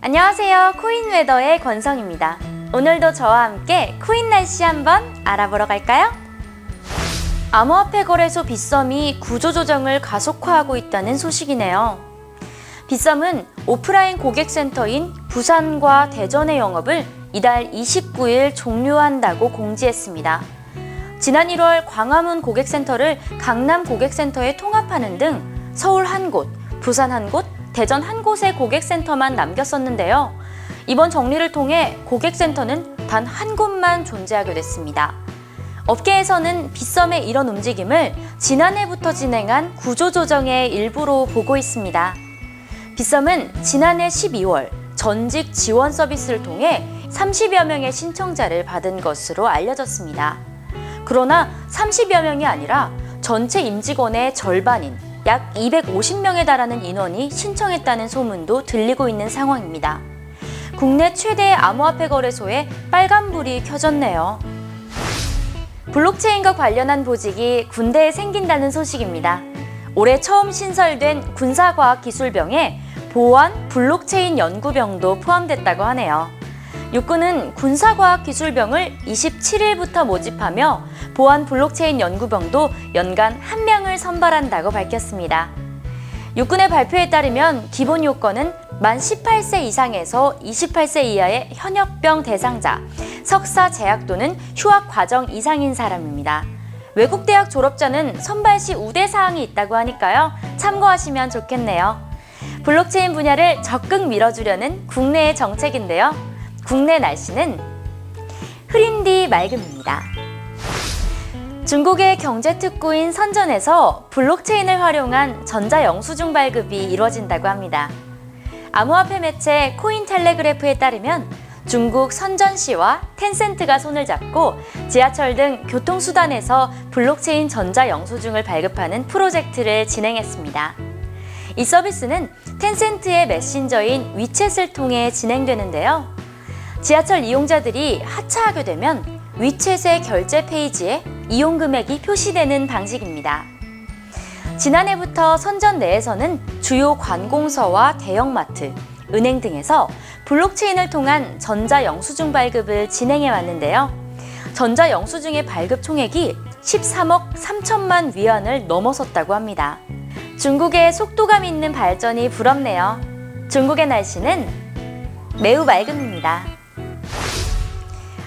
안녕하세요. 코인웨더의 권성입니다. 오늘도 저와 함께 코인 날씨 한번 알아보러 갈까요? 암호화폐 거래소 빗썸이 구조조정을 가속화하고 있다는 소식이네요. 빗썸은 오프라인 고객센터인 부산과 대전의 영업을 이달 29일 종료한다고 공지했습니다. 지난 1월 광화문 고객센터를 강남 고객센터에 통합하는 등 서울 한 곳, 부산 한 곳, 대전 한 곳의 고객센터만 남겼었는데요. 이번 정리를 통해 고객센터는 단 한 곳만 존재하게 됐습니다. 업계에서는 빗썸의 이런 움직임을 지난해부터 진행한 구조조정의 일부로 보고 있습니다. 빗썸은 지난해 12월 전직 지원 서비스를 통해 30여 명의 신청자를 받은 것으로 알려졌습니다. 그러나 30여 명이 아니라 전체 임직원의 절반인 약 250명에 달하는 인원이 신청했다는 소문도 들리고 있는 상황입니다. 국내 최대의 암호화폐 거래소에 빨간불이 켜졌네요. 블록체인과 관련한 보직이 군대에 생긴다는 소식입니다. 올해 처음 신설된 군사과학기술병에 보안 블록체인 연구병도 포함됐다고 하네요. 육군은 군사과학기술병을 27일부터 모집하며 보안 블록체인 연구병도 연간 1명을 선발한다고 밝혔습니다. 육군의 발표에 따르면 기본 요건은 만 18세 이상에서 28세 이하의 현역병 대상자, 석사 재학 또는 휴학 과정 이상인 사람입니다. 외국 대학 졸업자는 선발 시 우대사항이 있다고 하니까요. 참고하시면 좋겠네요. 블록체인 분야를 적극 밀어주려는 국내의 정책인데요. 국내 날씨는 흐린 뒤 맑음입니다. 중국의 경제특구인 선전에서 블록체인을 활용한 전자영수증 발급이 이루어진다고 합니다. 암호화폐 매체 코인텔레그래프에 따르면 중국 선전시와 텐센트가 손을 잡고 지하철 등 교통수단에서 블록체인 전자영수증을 발급하는 프로젝트를 진행했습니다. 이 서비스는 텐센트의 메신저인 위챗을 통해 진행되는데요. 지하철 이용자들이 하차하게 되면 위챗의 결제 페이지에 이용 금액이 표시되는 방식입니다. 지난해부터 선전 내에서는 주요 관공서와 대형마트, 은행 등에서 블록체인을 통한 전자영수증 발급을 진행해 왔는데요. 전자영수증의 발급 총액이 13억 3천만 위안을 넘어섰다고 합니다. 중국의 속도감 있는 발전이 부럽네요. 중국의 날씨는 매우 맑음입니다.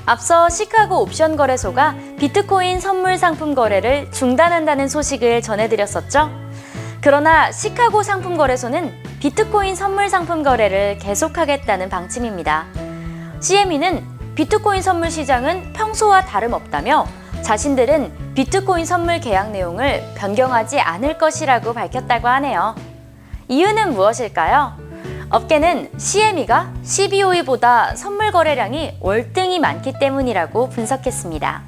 앞서 시카고 옵션 거래소가 비트코인 선물 상품 거래를 중단한다는 소식을 전해드렸었죠. 그러나 시카고 상품 거래소는 비트코인 선물 상품 거래를 계속하겠다는 방침입니다. CME는 비트코인 선물 시장은 평소와 다름없다며 자신들은 비트코인 선물 계약 내용을 변경하지 않을 것이라고 밝혔다고 하네요. 이유는 무엇일까요? 업계는 CME가 CBOE보다 선물 거래량이 월등히 많기 때문이라고 분석했습니다.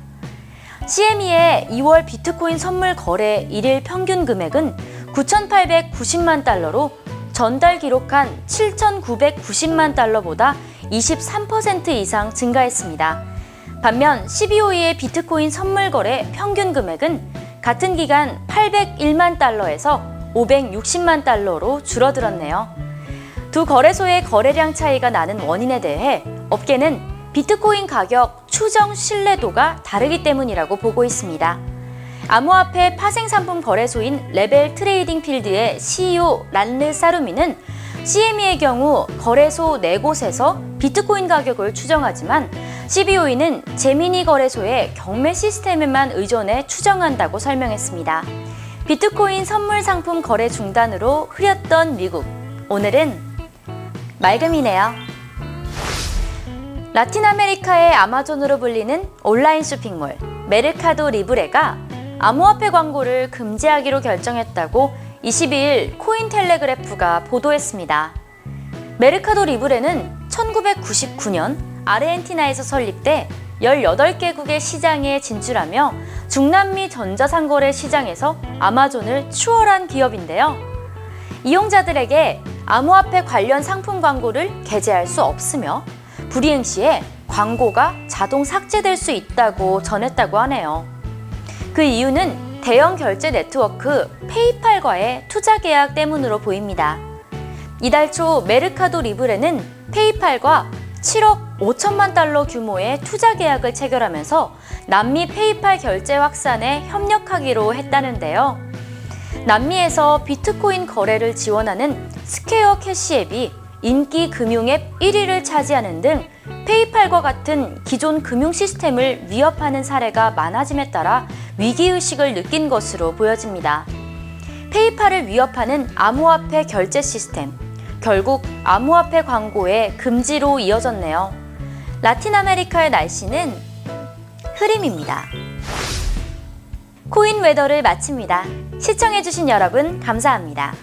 CME의 2월 비트코인 선물 거래 일일 평균 금액은 9,890만 달러로 전달 기록한 7,990만 달러보다 23% 이상 증가했습니다. 반면 CBOE의 비트코인 선물 거래 평균 금액은 같은 기간 801만 달러에서 560만 달러로 줄어들었네요. 두 거래소의 거래량 차이가 나는 원인에 대해 업계는 비트코인 가격 추정 신뢰도가 다르기 때문이라고 보고 있습니다. 암호화폐 파생상품 거래소인 레벨 트레이딩 필드의 CEO 란르 사루미는 CME의 경우 거래소 4곳에서 비트코인 가격을 추정하지만 CBOE는 제미니 거래소의 경매 시스템에만 의존해 추정한다고 설명했습니다. 비트코인 선물 상품 거래 중단으로 흐렸던 미국. 오늘은 맑음이네요. 라틴 아메리카의 아마존으로 불리는 온라인 쇼핑몰 메르카도 리브레가 암호화폐 광고를 금지하기로 결정했다고 22일 코인텔레그래프가 보도했습니다. 메르카도 리브레는 1999년 아르헨티나에서 설립돼 18개국의 시장에 진출하며 중남미 전자상거래 시장에서 아마존을 추월한 기업인데요. 이용자들에게 암호화폐 관련 상품 광고를 게재할 수 없으며 불이행 시에 광고가 자동 삭제될 수 있다고 전했다고 하네요. 그 이유는 대형 결제 네트워크 페이팔과의 투자 계약 때문으로 보입니다. 이달 초 메르카도 리브레는 페이팔과 7억 5천만 달러 규모의 투자 계약을 체결하면서 남미 페이팔 결제 확산에 협력하기로 했다는데요. 남미에서 비트코인 거래를 지원하는 스퀘어 캐시 앱이 인기 금융앱 1위를 차지하는 등 페이팔과 같은 기존 금융 시스템을 위협하는 사례가 많아짐에 따라 위기의식을 느낀 것으로 보여집니다. 페이팔을 위협하는 암호화폐 결제 시스템, 결국 암호화폐 광고의 금지로 이어졌네요. 라틴 아메리카의 날씨는 흐림입니다. 코인 웨더를 마칩니다. 시청해주신 여러분 감사합니다.